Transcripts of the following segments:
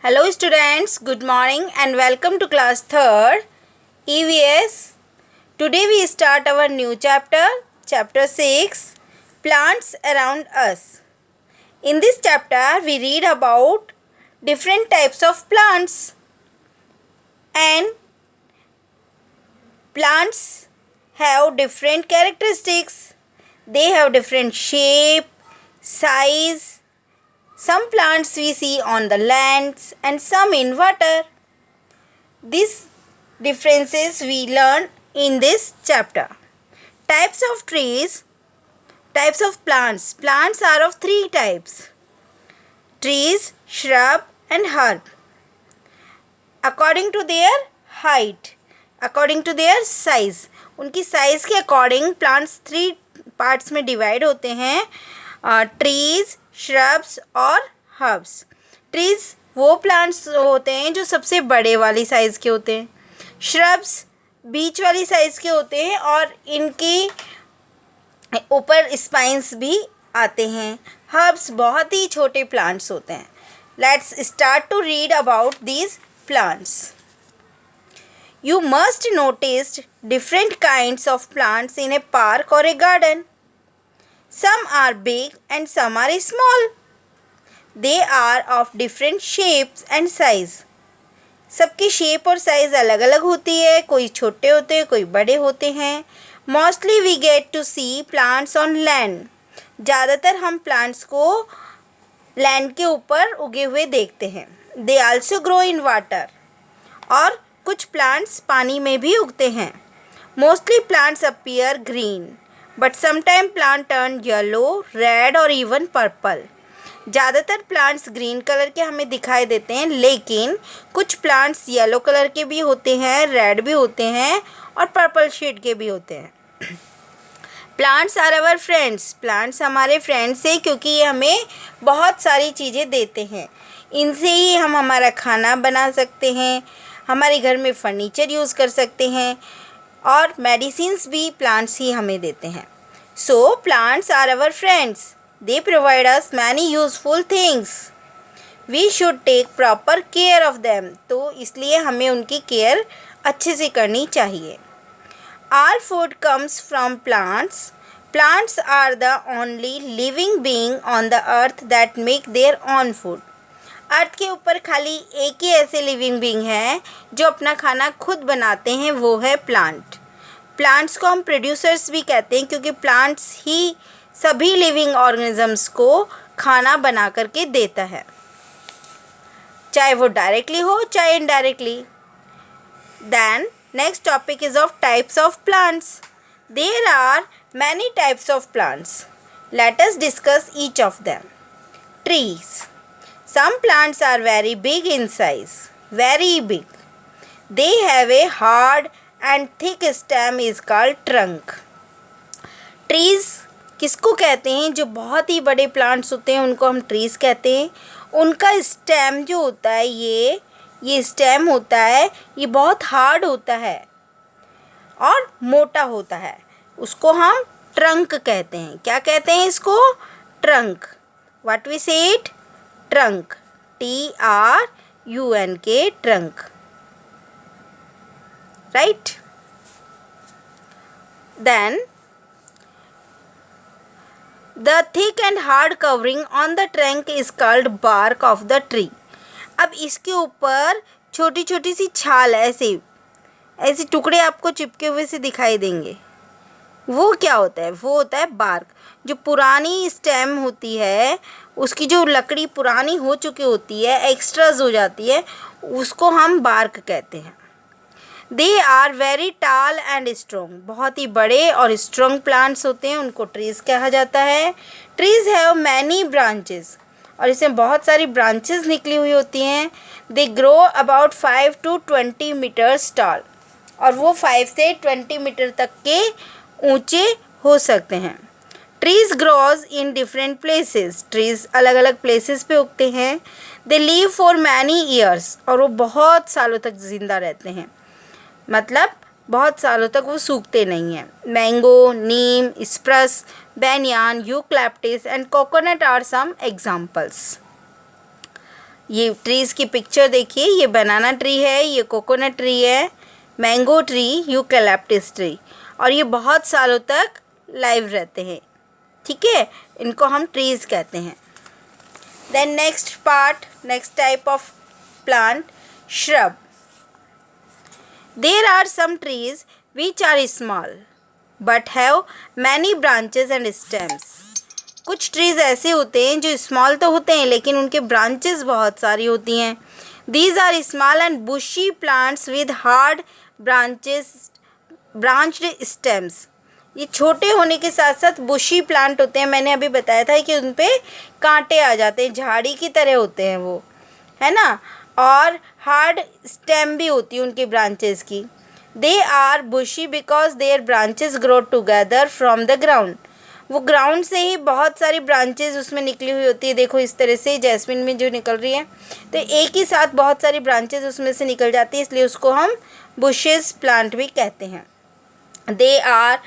Hello students, good morning and welcome to class 3rd EVS. Today we start our new chapter, chapter 6, Plants Around Us. In this chapter we read about different types of plants, and plants have different characteristics. They have different shape, size. Some plants we see on the lands and some in water. These differences we learn in this chapter. Types of trees, types of plants. Plants are of three types: trees, shrub and herb. According to their height, according to their size. उनकी size के according plants three parts में divide होते हैं: trees, shrubs और herbs. Trees वो plants होते हैं जो सबसे बड़े वाली साइज़ के होते हैं। श्रब्स बीच वाली साइज़ के होते हैं और इनकी ऊपर स्पाइंस भी आते हैं। हर्ब्स बहुत ही छोटे प्लांट्स होते हैं। Let's start to read about these plants. You must notice different kinds of plants in a park or a garden. Some are big and some are small. They are of different shapes and size. सबकी shape और size अलग अलग होती है, कोई छोटे होते हैं, कोई बड़े होते हैं. Mostly we get to see plants on land. ज़्यादातर हम प्लांट्स को लैंड के ऊपर उगे हुए देखते हैं. They also grow in water. और कुछ प्लांट्स पानी में भी उगते हैं. Mostly plants appear green, but sometimes plant turn yellow, red और even purple. ज़्यादातर प्लांट्स ग्रीन कलर के हमें दिखाई देते हैं, लेकिन कुछ प्लांट्स येलो कलर के भी होते हैं, रेड भी होते हैं और पर्पल शेड के भी होते हैं. Plants are our friends. Plants हमारे फ्रेंड्स हैं क्योंकि ये हमें बहुत सारी चीज़ें देते हैं. इनसे ही हम हमारा खाना बना सकते हैं, हमारे घर में फर्नीचर यूज़ कर सकते हैं और मेडिसिन्स भी प्लांट्स ही हमें देते हैं. So plants are our friends. They provide us many useful things. We should take proper care of them. तो इसलिए हमें उनकी केयर अच्छे से करनी चाहिए. All food comes from plants. Plants are the only living being on the earth that make their own food. अर्थ के ऊपर खाली एक ही ऐसे लिविंग बीइंग है जो अपना खाना खुद बनाते हैं, वो है प्लांट. प्लांट्स को हम प्रोड्यूसर्स भी कहते हैं क्योंकि प्लांट्स ही सभी लिविंग ऑर्गेनिजम्स को खाना बना करके देता है, चाहे वो डायरेक्टली हो चाहे indirectly. Then next topic is of types of plants. There are many types of plants. Let us discuss each of them. Trees. Some plants are very big in size, very big. They have a hard and thick stem is called trunk. Trees किसको कहते हैं? जो बहुत ही बड़े plants होते हैं उनको हम ट्रीज़ कहते हैं. उनका स्टेम जो होता है ये स्टेम होता है, ये बहुत हार्ड होता है और मोटा होता है. उसको हम ट्रंक कहते हैं. क्या कहते हैं इसको? Trunk. What we say it? Trunk. TRUNK. Trunk. Right. Then the thick and hard covering on the trunk is called bark of the tree. अब इसके ऊपर छोटी छोटी सी छाल ऐसे टुकड़े आपको चिपके हुए से दिखाई देंगे. वो क्या होता है? वो होता है बार्क. जो पुरानी स्टेम होती है, उसकी जो लकड़ी पुरानी हो चुकी होती है, एक्स्ट्राज हो जाती है, उसको हम बार्क कहते हैं. दे आर वेरी टाल एंड स्ट्रॉन्ग. बहुत ही बड़े और स्ट्रॉन्ग प्लांट्स होते हैं, उनको ट्रीज़ कहा जाता है. Trees have many branches. और इसमें बहुत सारी ब्रांचेस निकली हुई होती हैं. They grow about 5 to 20 metres tall. और वो 5 से 20 मीटर तक के ऊंचे हो सकते हैं. Trees grows in different places. Trees अलग अलग प्लेसेस पे उगते हैं. They live for many years. और वो बहुत सालों तक ज़िंदा रहते हैं, मतलब बहुत सालों तक वो सूखते नहीं हैं. Mango, neem, spruce, banyan, eucalyptus and coconut are some examples. ये ट्रीज़ की पिक्चर देखिए, ये बनाना ट्री है, ये कोकोनट ट्री है, मैंगो ट्री, यूकैलिप्टस ट्री, और ये बहुत सालों तक लाइव रहते हैं। ठीक है, इनको हम ट्रीज़ कहते हैं। Then next type of plant, shrub. There are some trees which are small but have many branches and stems. कुछ ट्रीज़ ऐसे होते हैं जो स्मॉल तो होते हैं लेकिन उनके ब्रांचेस बहुत सारी होती हैं। These are small and bushy plants with hard branched stems. ये छोटे होने के साथ साथ बुशी प्लांट होते हैं। मैंने अभी बताया था कि उन पे कांटे आ जाते हैं, झाड़ी की तरह होते हैं वो, है ना। और हार्ड स्टेम भी होती है उनकी ब्रांचेस की। They are bushy because their branches grow together from the ground. वो ग्राउंड से ही बहुत सारी ब्रांचेस उसमें निकली हुई होती है। देखो इस तरह से जैस्मिन में जो निकल रही है, तो एक ही साथ बहुत सारी ब्रांचेस उसमें से निकल जाती है, इसलिए उसको हम बुशेस प्लांट भी कहते हैं। They are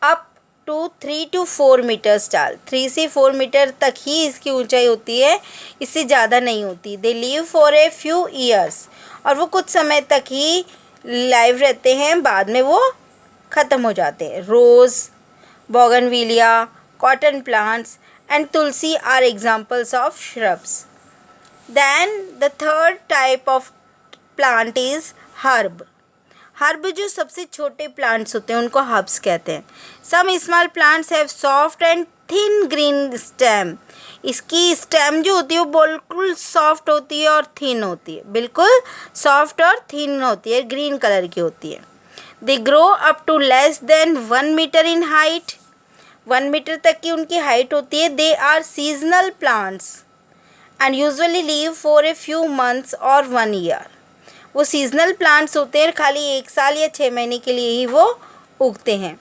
up to 3 to 4 metres tall. 3 से 4 मीटर तक ही इसकी ऊंचाई होती है, इससे ज़्यादा नहीं होती। They live for a few years, और वो कुछ समय तक ही लाइव रहते हैं, बाद में वो ख़त्म हो जाते हैं। Rose, bougainvillea, cotton plants and tulsi are examples of shrubs. Then the third type of plant is herb. Herb जो सबसे छोटे प्लांट्स होते हैं उनको हर्ब्स कहते हैं। Some small plants have soft and thin green stem. इसकी स्टेम जो होती है वो बिल्कुल सॉफ्ट होती है और थिन होती है, बिल्कुल सॉफ्ट और थिन होती है, ग्रीन कलर की होती है। They grow up to less than 1 metre in height. 1 metre तक की उनकी हाइट होती है। They are seasonal plants and usually live for a few months और 1 ईयर। वो सीजनल प्लांट्स होते हैं, खाली 1 साल या 6 महीने के लिए ही वो उगते हैं।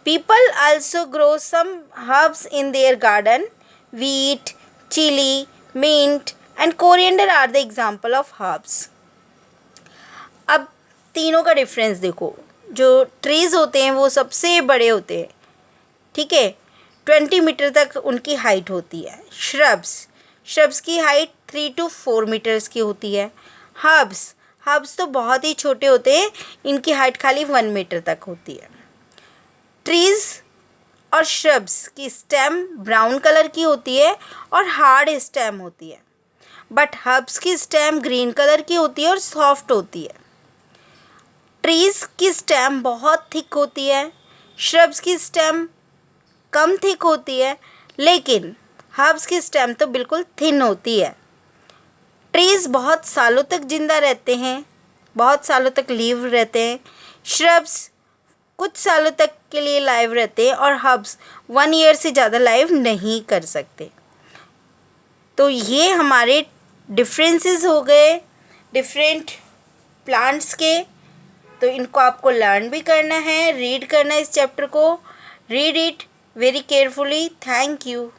People also grow some herbs in their garden. Wheat, chilli, mint and coriander are the example of herbs. अब तीनों का डिफरेंस देखो। जो ट्रीज़ होते हैं वो सबसे बड़े होते हैं, ठीक है, 20 मीटर तक उनकी हाइट होती है। श्रब्स की हाइट 3 to 4 मीटर्स की होती है। हर्ब्स तो बहुत ही छोटे होते हैं, इनकी हाइट खाली 1 मीटर तक होती है। ट्रीज़ और श्रब्स की स्टेम ब्राउन कलर की होती है और हार्ड स्टेम होती है, बट हर्ब्स की स्टेम ग्रीन कलर की होती है और सॉफ्ट होती है। ट्रीज़ की स्टेम बहुत थिक होती है, श्रब्स की स्टेम कम थिक होती है, लेकिन हर्ब्स की स्टेम तो बिल्कुल थिन होती है। ट्रीज़ बहुत सालों तक जिंदा रहते हैं, बहुत सालों तक लीव रहते हैं। श्रब्स कुछ सालों तक के लिए लाइव रहते हैं और हर्ब्स 1 ईयर से ज़्यादा लाइव नहीं कर सकते। तो ये हमारे डिफरेंसेस हो गए डिफरेंट प्लांट्स के। तो इनको आपको लर्न भी करना है, रीड करना है इस चैप्टर को। Read it very carefully. Thank you.